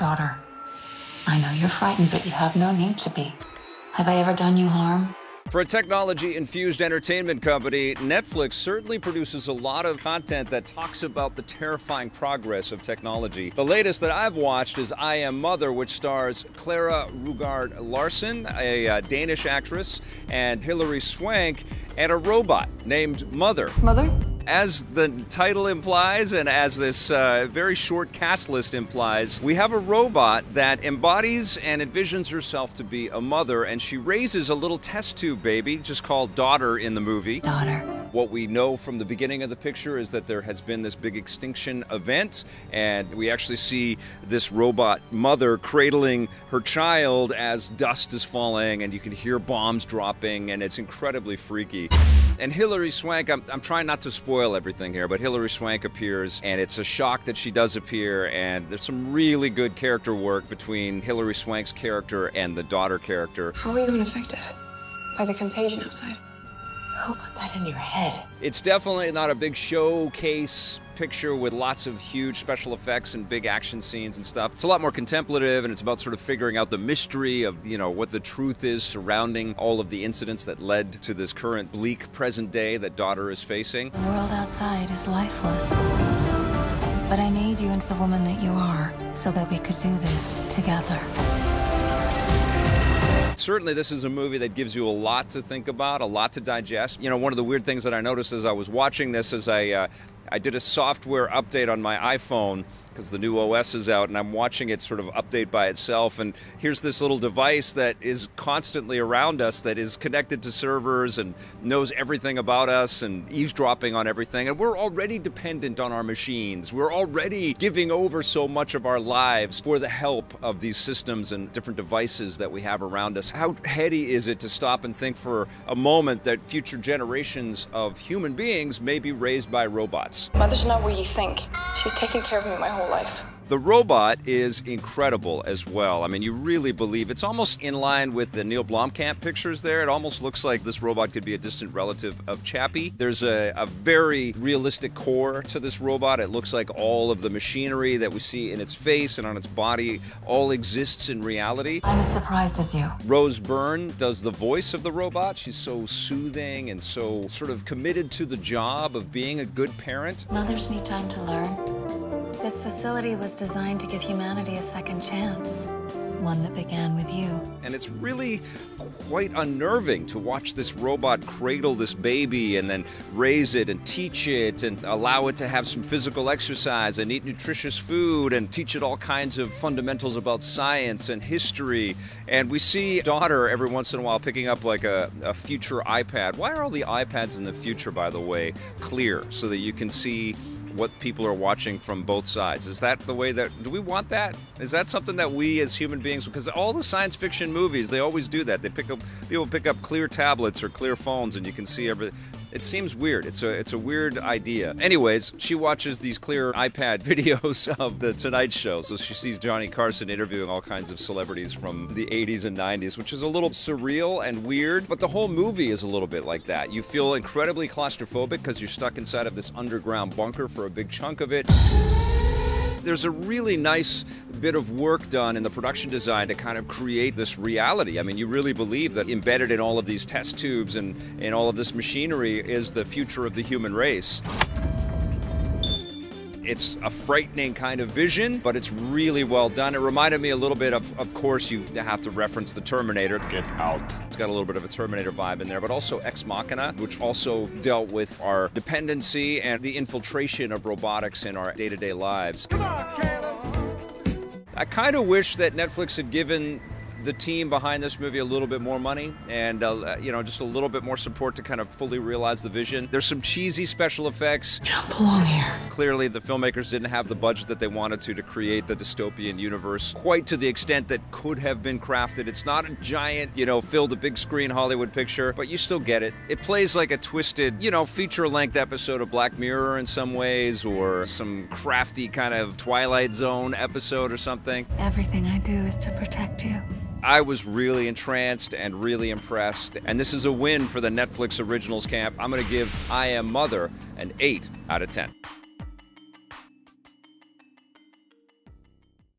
daughter. I know you're frightened, but you have no need to be. Have I ever done you harm? For a technology-infused entertainment company, Netflix certainly produces a lot of content that talks about the terrifying progress of technology. The latest that I've watched is I Am Mother, which stars Clara Rugard Larson, a Danish actress, and Hilary Swank, and a robot named Mother. Mother? As the title implies, and as this very short cast list implies, we have a robot that embodies and envisions herself to be a mother, and she raises a little test tube baby, just called Daughter in the movie. Daughter. What we know from the beginning of the picture is that there has been this big extinction event, and we actually see this robot mother cradling her child as dust is falling, and you can hear bombs dropping, and it's incredibly freaky. And Hilary Swank, I'm trying not to spoil everything here, but Hilary Swank appears, and it's a shock that she does appear, and there's some really good character work between Hilary Swank's character and the daughter character. How are you unaffected by the contagion outside? Who put that in your head? It's definitely not a big showcase picture with lots of huge special effects and big action scenes and stuff. It's a lot more contemplative, and it's about sort of figuring out the mystery of, what the truth is surrounding all of the incidents that led to this current bleak present day that Daughter is facing. The world outside is lifeless. But I made you into the woman that you are so that we could do this together. Certainly, this is a movie that gives you a lot to think about, a lot to digest. One of the weird things that I noticed as I was watching this is I did a software update on my iPhone because the new OS is out, and I'm watching it sort of update by itself. And here's this little device that is constantly around us, that is connected to servers and knows everything about us and eavesdropping on everything. And we're already dependent on our machines. We're already giving over so much of our lives for the help of these systems and different devices that we have around us. How heady is it to stop and think for a moment that future generations of human beings may be raised by robots? Mother's not what you think. She's taken care of me my whole life. The robot is incredible as well. I mean, you really believe it's almost in line with the Neil Blomkamp pictures there. It almost looks like this robot could be a distant relative of Chappie. There's a very realistic core to this robot. It looks like all of the machinery that we see in its face and on its body all exists in reality. I'm as surprised as you. Rose Byrne does the voice of the robot. She's so soothing and so sort of committed to the job of being a good parent. Mothers need time to learn. This facility was designed to give humanity a second chance, one that began with you. And it's really quite unnerving to watch this robot cradle this baby and then raise it and teach it and allow it to have some physical exercise and eat nutritious food and teach it all kinds of fundamentals about science and history. And we see Daughter every once in a while picking up like a future iPad. Why are all the iPads in the future, by the way, clear so that you can see what people are watching from both sides? Is that the way do we want that? Is that something that we as human beings, because all the science fiction movies, they always do that. People pick up clear tablets or clear phones and you can see everything. It seems weird. It's a weird idea. Anyways, she watches these clear iPad videos of The Tonight Show. So she sees Johnny Carson interviewing all kinds of celebrities from the 80s and 90s, which is a little surreal and weird. But the whole movie is a little bit like that. You feel incredibly claustrophobic because you're stuck inside of this underground bunker for a big chunk of it. There's a really nice bit of work done in the production design to kind of create this reality. I mean, you really believe that embedded in all of these test tubes and in all of this machinery is the future of the human race. It's a frightening kind of vision, but it's really well done. It reminded me a little bit of course, you have to reference the Terminator. Get out. It's got a little bit of a Terminator vibe in there, but also Ex Machina, which also dealt with our dependency and the infiltration of robotics in our day-to-day lives. Come on, Caleb. I kind of wish that Netflix had given the team behind this movie a little bit more money and just a little bit more support to kind of fully realize the vision. There's some cheesy special effects. You don't belong here. Clearly the filmmakers didn't have the budget that they wanted to create the dystopian universe quite to the extent that could have been crafted. It's not a giant, fill the big screen Hollywood picture, but you still get it. It plays like a twisted, feature-length episode of Black Mirror in some ways, or some crafty kind of Twilight Zone episode or something. Everything I do is to protect you. I was really entranced and really impressed, and this is a win for the Netflix Originals camp. I'm going to give I Am Mother an 8 out of 10.